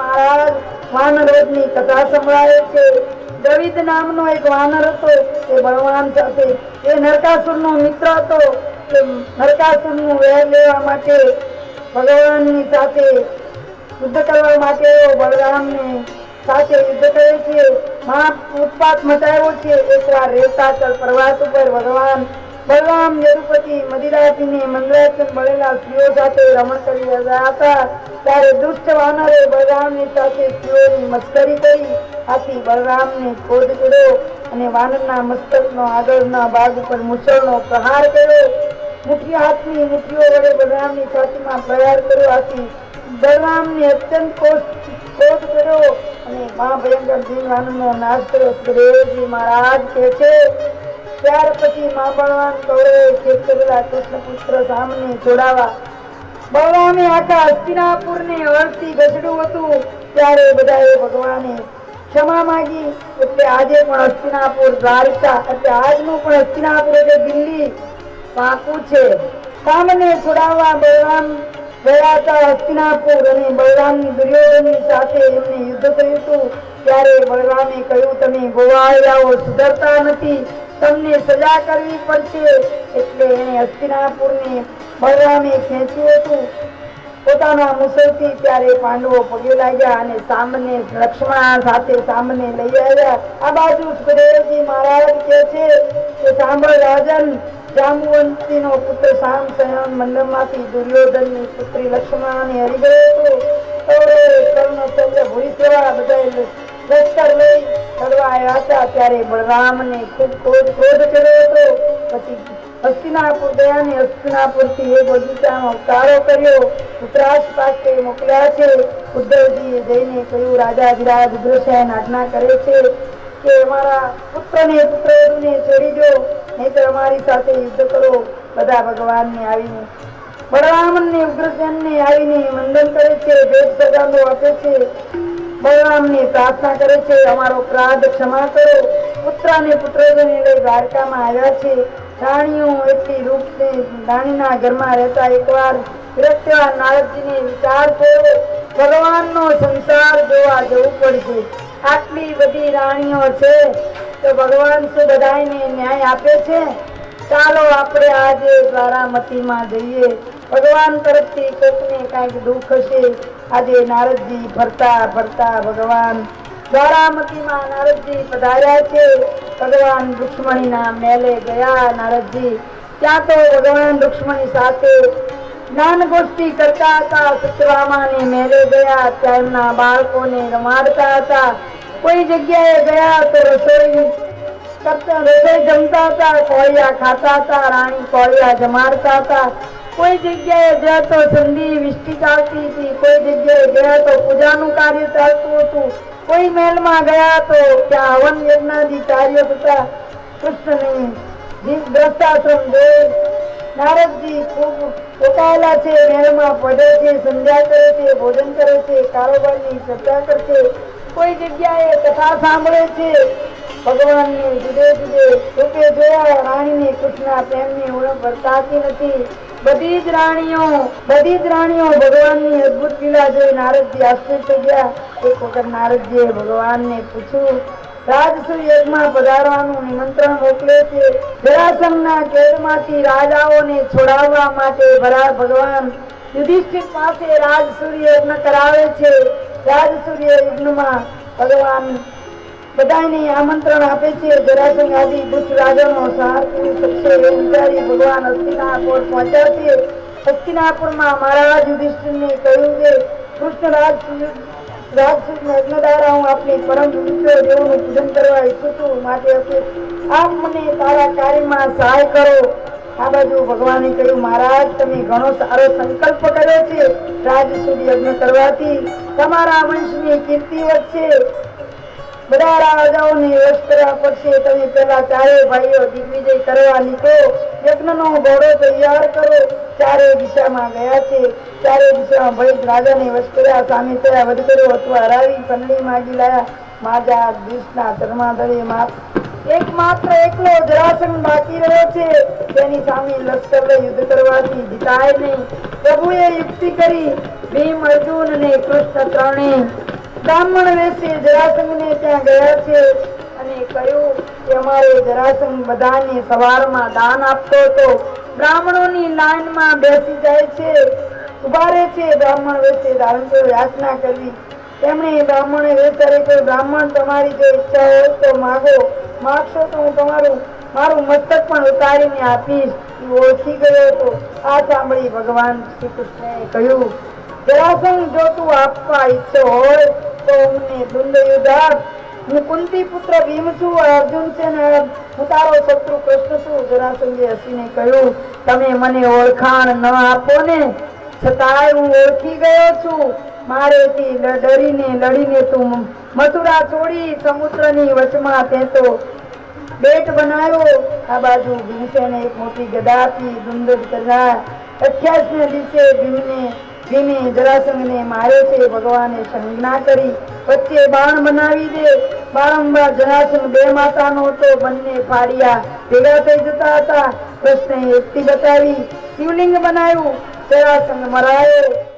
મહારાજ વાનરોધની કથા સંભળાવે છે। દ્રવિડ નામનો એક વાનર હતો, તે બળવાન સાથે એ નરકાસુરનો મિત્ર હતો। તે નરકાસુરનું વેર લેવા માટે ભગવાનની સાથે યુદ્ધ કરવા માટે બલરામને સાથે યુદ્ધ કરે છે। મહા ઉત્પાત મચાવ્યો છે। એકવાર રેવતાચલ પર્વત ઉપર ભગવાન બલરામ યદુપતિ મદિરા પીને મંગળાચંદ મળેલા સ્ત્રીઓ સાથે રમણ કરી રહ્યા હતા। ત્યારે દુષ્ટ વાનરે બલરામની સાથે સ્ત્રીઓની મસ્કરી કરી। આથી બલરામને ક્રોધ ચડ્યો અને વાનરના મસ્તકનો આગળના ભાગ ઉપર મૂછળનો પ્રહાર કર્યો। મુઠ્ઠી હાથની મુઠ્ઠીઓ વડે બલરામની છાતીમાં પ્રહાર કર્યો। આથી બલરામને અત્યંત ક્રોધ ચડ્યો અને મહાભયંકર દિન વાનરનો નાશ કર્યો। સુખદેવજી મહારાજ કહે છે, ત્યાર પછી મા બળવાન કૌરવે ખેત કરેલા કૃષ્ણ પુત્ર સામને છોડાવા બલરામે આખા હસ્તિનાપુરને હળથી ઘસડ્યું હતું। ત્યારે બધાએ ભગવાને ક્ષમા માંગી। એટલે આજે પણ હસ્તિનાપુર દ્વારકા એટલે આજનું પણ હસ્તિનાપુર એટલે દિલ્હી પાકું છે। સામને છોડાવવા બલરામ ગયા હતા હસ્તિનાપુર અને બલરામની દુર્યોધનની સાથે એમને યુદ્ધ કર્યું હતું। ત્યારે બલરામે કહ્યું, તમે ગોવાળિયાઓ સુધરતા નથી, તમને સજા કરવી પડશે। એટલે એને હસ્તિનાપુરને બલરામે ખેંચ્યું હતું પોતાના મુસલથી। ત્યારે પાંડવો પગે લાગ્યા અને સામને લક્ષ્મણ સાથે સામને લઈ આવ્યા। આ બાજુ સુખદેવજી મહારાજ કહે છે કે સાંભળ રાજન, જાંબુવંતીનો પુત્ર સામ સંયમ મંડળમાંથી દુર્યોધનની પુત્રી લક્ષ્મણાને હરી ગયો હતો। કર્ણ શલ્ય ભૂરિશ્રવા બધા લશ્કર લઈ લડવા આવ્યા હતા। ત્યારે બલરામને ખૂબ ક્રોધ ચડ્યો હતો। પછી હસ્તિનાપુર ગયા ને હસ્તિનાપુરથી એક બગીચાનો ઉતારો કર્યો। ધૃતરાષ્ટ્ર પાસે મોકલ્યા છે। ઉદ્ધવજીએ જઈને કહ્યું, રાજા વિરાજ ઉગ્રસેન આજ્ઞા કરે છે કે અમારા પુત્રને પુત્રવધૂને છોડી દો, નહીંતર અમારી સાથે યુદ્ધ કરો। બધા ભગવાનને આવીને બલરામને ઉગ્રસેનને આવીને વંદન કરે છે, ભેટ સગાદો આપે છે, બલરામને પ્રાર્થના કરે છે, અમારો અપરાધ ક્ષમા કરો। પુત્ર અને પુત્રવધૂને લઈ દ્વારકામાં આવ્યા છે। રાણીઓ એટલી રૂપને રાણીના ઘરમાં રહેતા એકવાર વિરક્તેવા નારદજીને વિચાર થયો, ભગવાનનો સંસાર જોવા જવું પડશે। આટલી બધી રાણીઓ છે તો ભગવાન શું બધાને ન્યાય આપે છે? ચાલો આપણે આજે દ્વારામતીમાં જઈએ, ભગવાન તરફથી કોકને કાંઈક દુઃખ હશે। આજે નારદજી ફરતા ફરતા ભગવાન દ્વારામતીમાં નારદજી પધાર્યા છે। ભગવાન રુક્ષ્મણીના મહેલે ગયા નારદજી। ત્યાં તો ભગવાન રુક્ષ્મણી સાથે જ્ઞાન ગોષ્ઠી કરતા હતા। સત્યભામાને મહેલે ગયા, તેમના બાળકોને રમાડતા હતા। કોઈ જગ્યાએ ગયા તો રસોઈ જમતા હતા, કોળિયા ખાતા હતા, રાણી કોળિયા જમાડતા હતા। કોઈ જગ્યાએ ગયા તો સંધિ વિષ્ટિ ચાલતી હતી, કોઈ જગ્યાએ ગયા તો પૂજાનું કાર્ય ચાલતું હતું, કોઈ મહેલમાં ગયા તો ત્યાં હવન યજ્ઞાદિ કાર્ય થતા। કૃષ્ણની દ્રષ્ટાશ્રમ જોઈ નારદજી ખૂબ પોકાયેલા છે। મહેલમાં પડે છે, સંધ્યા કરે છે, ભોજન કરે છે, કારોબારની ચર્ચા કરે છે, કોઈ જગ્યાએ કથા સાંભળે છે। ભગવાનને જુદે જુદે રૂપે જોયા। રાણીને કૃષ્ણના પ્રેમની ઉણપ વર્તાતી નથી। બધી જ રાણીઓ ભગવાનની અદભુત લીલા જોઈ નારદજી આશ્ચર્ય થઈ ગયા। એક વખત નારદજીએ ભગવાનને પૂછ્યું, રાજસૂય યજ્ઞમાં પધારવાનું નિમંત્રણ મોકલે છે, જરાસંઘના કેદમાંથી રાજાઓને છોડાવવા માટે ભગવાન યુધિષ્ઠિર પાસે રાજસૂય યજ્ઞ કરાવે છે। રાજસૂય યજ્ઞમાં ભગવાન બધાને આમંત્રણ આપે છે। જરાસંઘ આદિ દુષ્ટ રાજાનો સંહાર કરી શકશે એ વિચારી ભગવાન હસ્તિનાપુર પહોંચ્યા છે। હસ્તિનાપુરમાં મહારાજ યુધિષ્ઠિરને કહ્યું કે કૃષ્ણ રાજસૂય યજ્ઞ દ્વારા હું આપની પરમ પવિત્ર દેવોનું પૂજન કરવા ઈચ્છું છું, માટે આપ મને તારા કાર્યમાં સહાય કરો। આ બાજુ ભગવાને કહ્યું, મહારાજ તમે ઘણો સારો સંકલ્પ કર્યો છે। રાજસૂય યજ્ઞ કરવાથી તમારા વંશની કીર્તિ વધશે, બધા રાજાઓને વશ કરવા પડશે। તમે પેલા ચારે ભાઈઓ દિગ્વિજય કરવા નીકળો, યજ્ઞનો ઘોડો તૈયાર કરો। ચારે દિશામાં ગયા છે। ચારે દિશામાં ભય રાજાને વશ કર્યા, સામે થયા, વધ કર્યો અથવા હરાવી કંડલી માગી લાયા। માજા દુષ્ટના ધર્માધરે એકમાત્ર એકલો જરાસંઘ બાકી રહ્યો છે, તેની સામે લશ્કર લઈ યુદ્ધ કરવાથી જીતાય નહીં। પ્રભુએ યુક્તિ કરી, ભીમ, અર્જુન અને કૃષ્ણ ત્રણે બ્રાહ્મણ વેશે જરાસંઘને ત્યાં ગયા છે અને કહ્યું કે અમારે જરાસંઘ બધાને સવારમાં દાન આપતો હતો, બ્રાહ્મણોની લાઈનમાં બેસી જાય છે, ઉભા રહે છે, બ્રાહ્મણ વેશે ધારણ કરી યાચના કરવી. તેમણે બ્રાહ્મણે વેચારે કહ્યું, બ્રાહ્મણ તમારી જો ઈચ્છા હોય તો માગો, માગશો તો હું મારું મસ્તક પણ ઉતારીને આપીશ. એ ઓળખી ગયો હતો. આ સાંભળી ભગવાન શ્રી કૃષ્ણએ કહ્યું, જરાસંઘ જો તું આપવા ઈચ્છો હોય તો અમને દુંદ યુદ્ધ આપ. હું કુંતી પુત્ર ભીમ છું, અર્જુન છે ને હું તારો શત્રુ કૃષ્ણ છું. જરાસંઘે હસીને કહ્યું, તમે મને ઓળખાણ ન આપો ને છતાંય હું ઓળખી ગયો છું. મારેથી લડીને તું મથુરા છોડી સમુદ્રની વચમાં તે તો બેટ બનાવ્યો. આ બાજુ ભીમસેને એક મોટી ગદા આપી, દુંદુભ કરનાર 28ને દિવસે ભીમે જરાસંઘને માર્યો છે. ભગવાને સંજ્ઞા કરી વચ્ચે બાણ બનાવી દે. બારંવાર જરાસંઘ બે માતાનો હતો, બંને ફાડિયા ભેગા થઈ જતા હતા. કૃષ્ણએ યુક્તિ બતાવી, શિવલિંગ બનાવ્યું, જરાસંઘ મરાયો.